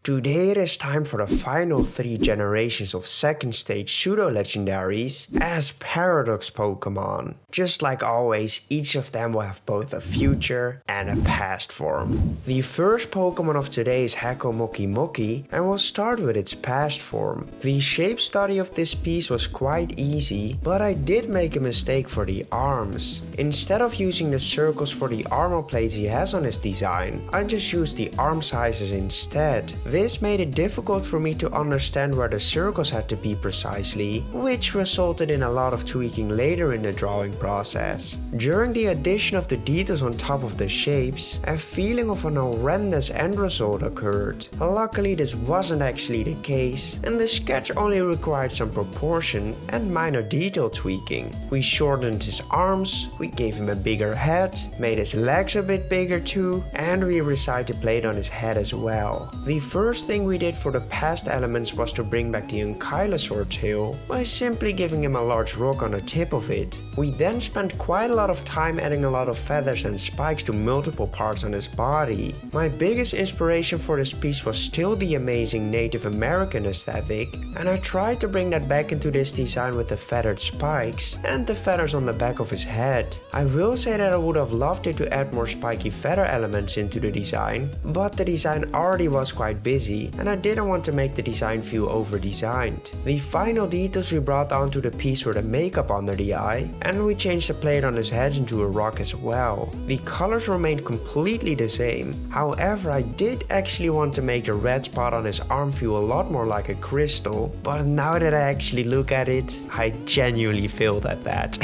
Today it is time for the final 3 generations of second stage Pseudo Legendaries as Paradox Pokemon. Just like always, each of them will have both a future and a past form. The first Pokemon of today is Hakamo-o and we'll start with its past form. The shape study of this piece was quite easy, but I did make a mistake for the arms. Instead of using the circles for the armor plates he has on his design, I just used the arm sizes instead. This made it difficult for me to understand where the circles had to be precisely, which resulted in a lot of tweaking later in the drawing process. During the addition of the details on top of the shapes, a feeling of an horrendous end result occurred. Luckily this wasn't actually the case, and the sketch only required some proportion and minor detail tweaking. We shortened his arms, we gave him a bigger head, made his legs a bit bigger too, and we resized the plate on his head as well. The first thing we did for the past elements was to bring back the Ankylosaur tail by simply giving him a large rock on the tip of it. We then spent quite a lot of time adding a lot of feathers and spikes to multiple parts on his body. My biggest inspiration for this piece was still the amazing Native American aesthetic, and I tried to bring that back into this design with the feathered spikes and the feathers on the back of his head. I will say that I would have loved it to add more spiky feather elements into the design, but the design already was quite busy and I didn't want to make the design feel over-designed. The final details we brought onto the piece were the makeup under the eye, and we changed the plate on his head into a rock as well. The colors remained completely the same, however I did actually want to make the red spot on his arm feel a lot more like a crystal, but now that I actually look at it, I genuinely failed at that.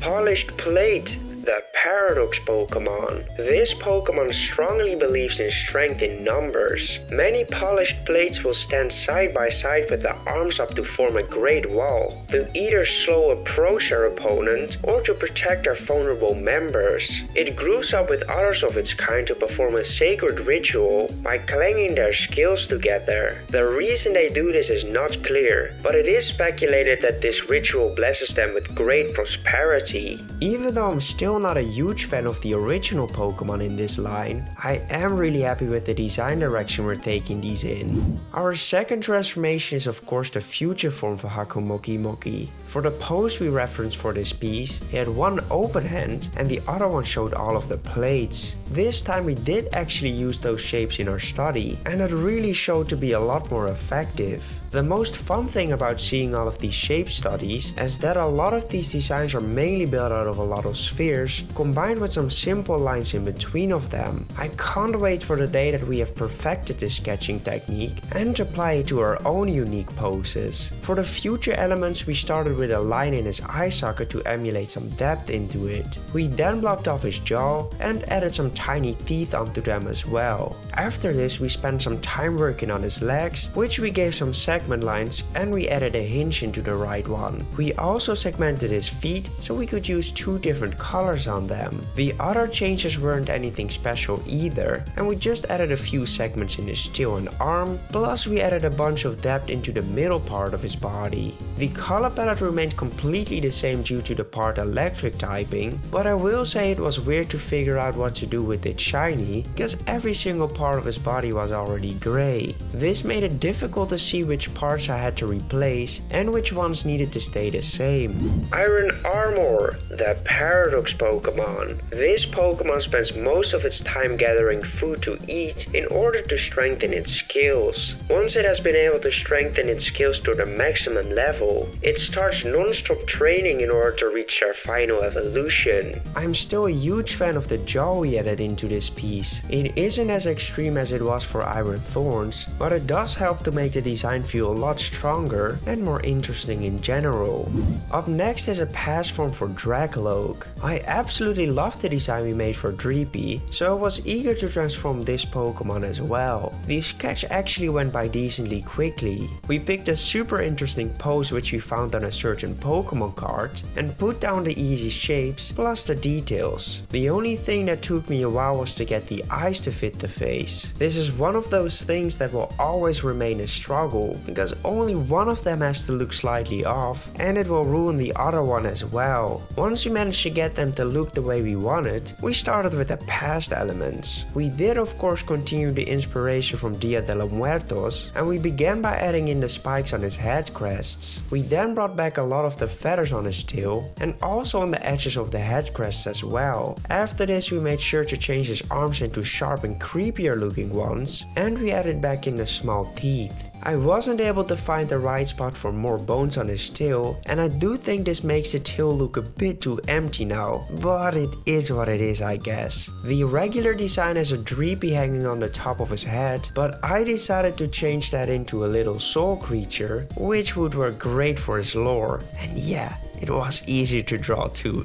Polished plate. The Paradox Pokemon. This Pokemon strongly believes in strength in numbers. Many polished plates will stand side by side with the arms up to form a great wall, to either slow approach their opponent or to protect their vulnerable members. It groups up with others of its kind to perform a sacred ritual by clanging their scales together. The reason they do this is not clear, but it is speculated that this ritual blesses them with great prosperity. Even though I'm still not a huge fan of the original Pokemon in this line, I am really happy with the design direction we're taking these in. Our second transformation is of course the future form for Hakamo-o. For the pose we referenced for this piece, he had one open hand and the other one showed all of the plates. This time we did actually use those shapes in our study, and it really showed to be a lot more effective. The most fun thing about seeing all of these shape studies is that a lot of these designs are mainly built out of a lot of spheres, combined with some simple lines in between of them. I can't wait for the day that we have perfected this sketching technique and apply it to our own unique poses. For the future elements we started with a line in his eye socket to emulate some depth into it. We then blocked off his jaw and added some tiny teeth onto them as well. After this we spent some time working on his legs, which we gave some segment lines and we added a hinge into the right one. We also segmented his feet so we could use 2 different colors on them. The other changes weren't anything special either, and we just added a few segments in his tail and arm, plus we added a bunch of depth into the middle part of his body. The color palette remained completely the same due to the part electric typing, but I will say it was weird to figure out what to do with it shiny, because every single part of his body was already grey. This made it difficult to see which parts I had to replace and which ones needed to stay the same. Iron Armor, the Paradox Pokemon. This Pokemon spends most of its time gathering food to eat in order to strengthen its skills. Once it has been able to strengthen its skills to the maximum level, it starts non-stop training in order to reach their final evolution. I'm still a huge fan of the jaw we added into this piece. It isn't as extreme as it was for Iron Thorns, but it does help to make the design feel a lot stronger and more interesting in general. Up next is a past form for Drakloak. I absolutely loved the design we made for Dreepy, so I was eager to transform this Pokemon as well. The sketch actually went by decently quickly. We picked a super interesting pose which we found on a certain Pokemon card and put down the easy shapes plus the details. The only thing that took me a while was to get the eyes to fit the face. This is one of those things that will always remain a struggle, because only one of them has to look slightly off and it will ruin the other one as well. Once once we managed to get them to look the way we wanted, we started with the past elements. We did of course continue the inspiration from Dia de los Muertos, and we began by adding in the spikes on his head crests. We then brought back a lot of the feathers on his tail, and also on the edges of the head crests as well. After this we made sure to change his arms into sharp and creepier looking ones, and we added back in the small teeth. I wasn't able to find the right spot for more bones on his tail, and I do think this makes the tail look a bit too empty now, but it is what it is, I guess. The regular design has a Dreepy hanging on the top of his head, but I decided to change that into a little soul creature, which would work great for his lore, and yeah, it was easy to draw too.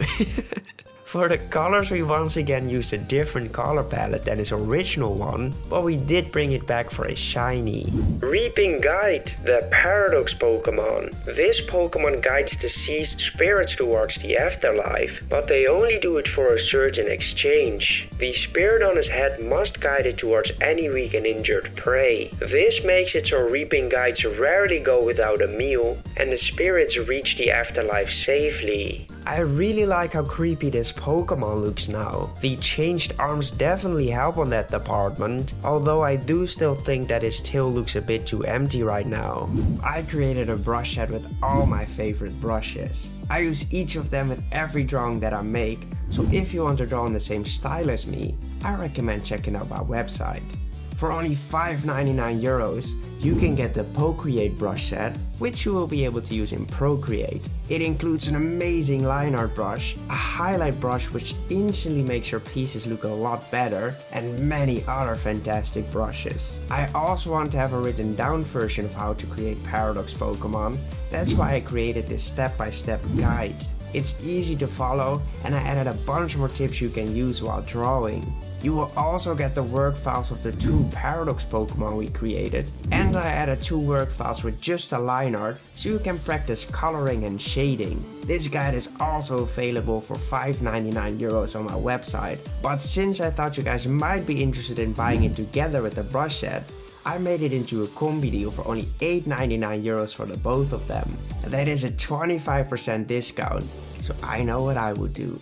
For the colors we once again used a different color palette than his original one, but we did bring it back for a shiny. Reaping Guide, the Paradox Pokemon. This Pokemon guides deceased spirits towards the afterlife, but they only do it for a certain exchange. The spirit on his head must guide it towards any weak and injured prey. This makes it so Reaping Guides rarely go without a meal, and the spirits reach the afterlife safely. I really like how creepy this Pokemon looks now. The changed arms definitely help on that department, although I do still think that his tail looks a bit too empty right now. I created a brush set with all my favorite brushes. I use each of them with every drawing that I make, so if you want to draw in the same style as me, I recommend checking out my website. For only €5.99, you can get the Procreate brush set, which you will be able to use in Procreate. It includes an amazing line art brush, a highlight brush which instantly makes your pieces look a lot better, and many other fantastic brushes. I also want to have a written down version of how to create Paradox Pokemon. That's why I created this step-by-step guide. It's easy to follow, and I added a bunch more tips you can use while drawing. You will also get the work files of the 2 Paradox Pokemon we created, and I added 2 work files with just a line art so you can practice coloring and shading. This guide is also available for €5.99 on my website, but since I thought you guys might be interested in buying it together with the brush set, I made it into a combi deal for only €8.99 for the both of them. That is a 25% discount, so I know what I would do.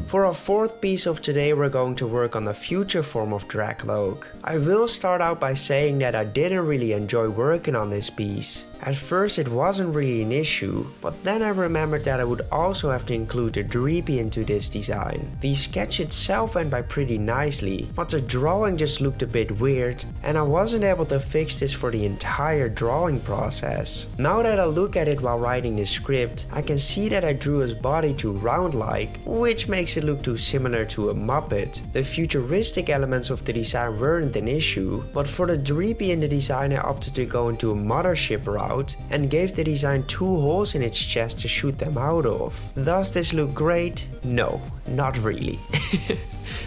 For our 4th piece of today, we're going to work on the future form of Drakloak. I will start out by saying that I didn't really enjoy working on this piece. At first it wasn't really an issue, but then I remembered that I would also have to include the Dreepy into this design. The sketch itself went by pretty nicely, but the drawing just looked a bit weird, and I wasn't able to fix this for the entire drawing process. Now that I look at it while writing the script, I can see that I drew his body too round-like, which makes it look too similar to a Muppet. The futuristic elements of the design weren't an issue, but for the Dreepy in the design I opted to go into a mothership route and gave the design 2 holes in its chest to shoot them out of. Does this look great? No, not really.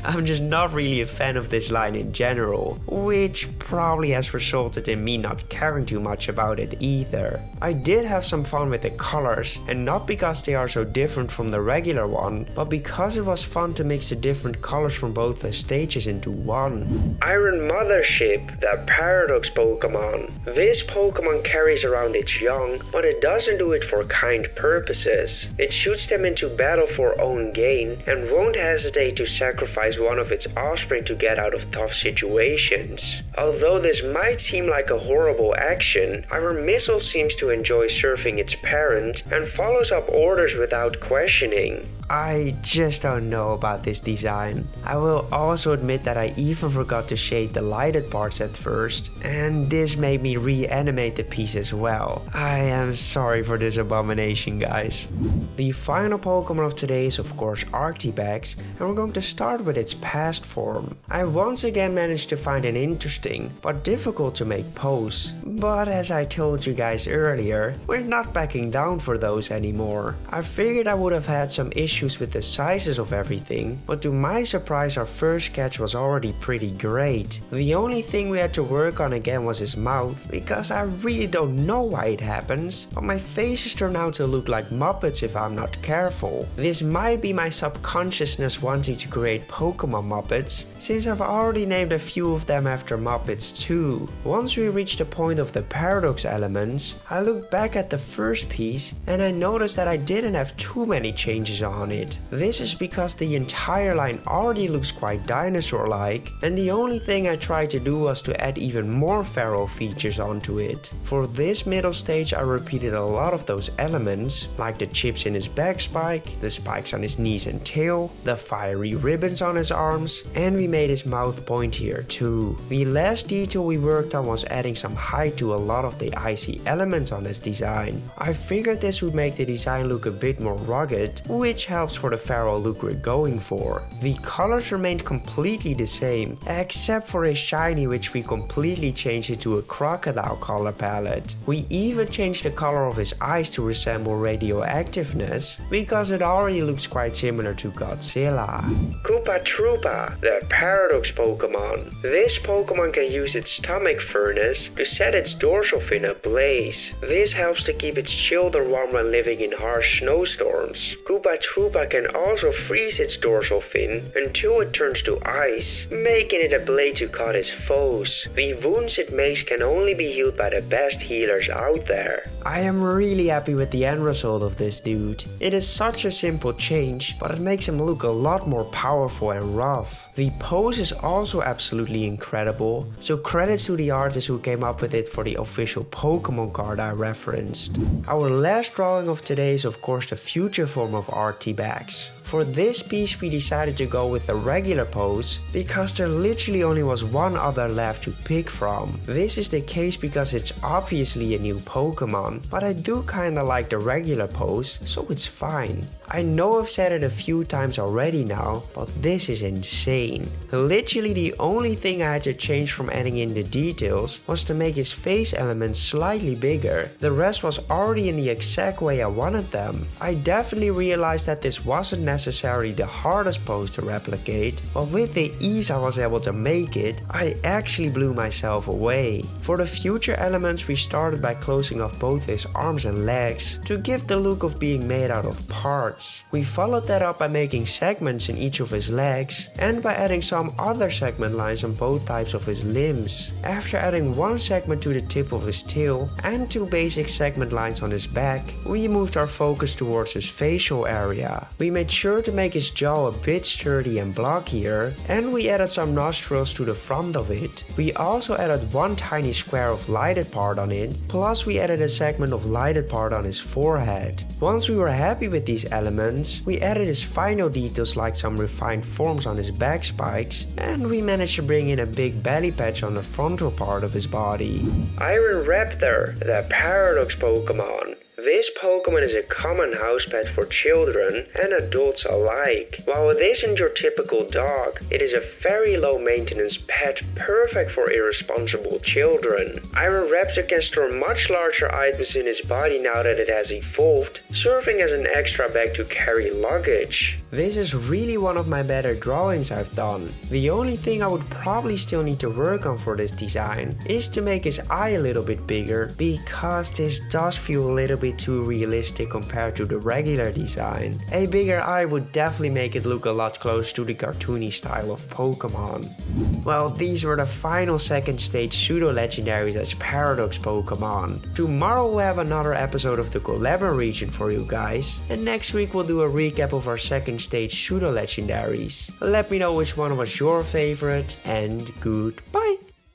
I'm just not really a fan of this line in general, which probably has resulted in me not caring too much about it either. I did have some fun with the colors, and not because they are so different from the regular one, but because it was fun to mix the different colors from both the stages into one. Iron Mothership, the Paradox Pokemon. This Pokemon carries around its young, but it doesn't do it for kind purposes. It shoots them into battle for own gain, and won't hesitate to sacrifice one of its offspring to get out of tough situations. Although this might seem like a horrible action, our Missile seems to enjoy serving its parent and follows up orders without questioning. I just don't know about this design. I will also admit that I even forgot to shade the lighted parts at first, and this made me reanimate the piece as well. I am sorry for this abomination, guys. The final Pokemon of today is of course Arctibax, and we're going to start with its past form. I once again managed to find an interesting but difficult to make pose, but as I told you guys earlier, we're not backing down for those anymore. I figured I would have had some issues with the sizes of everything, but to my surprise our first sketch was already pretty great. The only thing we had to work on again was his mouth, because I really don't know why it happens, but my faces turn out to look like Muppets if I'm not careful. This might be my subconsciousness wanting to create Pokemon Muppets, since I've already named a few of them after Muppets too. Once we reached the point of the paradox elements, I looked back at the first piece and I noticed that I didn't have too many changes on it. This is because the entire line already looks quite dinosaur-like, and the only thing I tried to do was to add even more feral features onto it. For this middle stage I repeated a lot of those elements, like the chips in his back spike, the spikes on his knees and tail, the fiery ribbons on his arms, and we made his mouth pointier too. The last detail we worked on was adding some height to a lot of the icy elements on his design. I figured this would make the design look a bit more rugged, which helps for the feral look we're going for. The colors remained completely the same, except for his shiny, which we completely changed into a crocodile color palette. We even changed the color of his eyes to resemble radioactiveness, because it already looks quite similar to Godzilla. Koopa Troopa, the Paradox Pokemon. This Pokemon can use its stomach furnace to set its dorsal fin ablaze. This helps to keep its children warm when living in harsh snowstorms. Koopa Troopa can also freeze its dorsal fin until it turns to ice, making it a blade to cut his foes. The wounds it makes can only be healed by the best healers out there. I am really happy with the end result of this dude. It is such a simple change, but it makes him look a lot more powerful and rough. The pose is also absolutely incredible, so credits to the artist who came up with it for the official Pokemon card I referenced. Our last drawing of today is of course the future form of Arctibax. For this piece we decided to go with the regular pose because there literally only was one other left to pick from. This is the case because it's obviously a new Pokemon, but I do kinda like the regular pose, so it's fine. I know I've said it a few times already now, but this is insane. Literally the only thing I had to change from adding in the details was to make his face elements slightly bigger. The rest was already in the exact way I wanted them. I definitely realized that this wasn't necessarily the hardest pose to replicate, but with the ease I was able to make it, I actually blew myself away. For the future elements we started by closing off both his arms and legs to give the look of being made out of parts. We followed that up by making segments in each of his legs and by adding some other segment lines on both types of his limbs. After adding one segment to the tip of his tail and two basic segment lines on his back, we moved our focus towards his facial area. We made sure to make his jaw a bit sturdy and blockier, and we added some nostrils to the front of it. We also added one tiny square of lighted part on it, plus we added a segment of lighted part on his forehead. Once we were happy with these elements, we added his final details like some refined forms on his back spikes, and we managed to bring in a big belly patch on the frontal part of his body. Iron Raptor, the Paradox Pokemon. This Pokemon is a common house pet for children and adults alike. While it isn't your typical dog, it is a very low maintenance pet perfect for irresponsible children. Iron Raptor can store much larger items in his body now that it has evolved, serving as an extra bag to carry luggage. This is really one of my better drawings I've done. The only thing I would probably still need to work on for this design is to make his eye a little bit bigger, because this does feel a little bit too realistic compared to the regular design. A bigger eye would definitely make it look a lot closer to the cartoony style of Pokemon. Well, these were the final second stage Pseudo Legendaries as Paradox Pokemon. Tomorrow we'll have another episode of the Collabor region for you guys, and next week we'll do a recap of our second stage Pseudo Legendaries. Let me know which one was your favorite, and goodbye!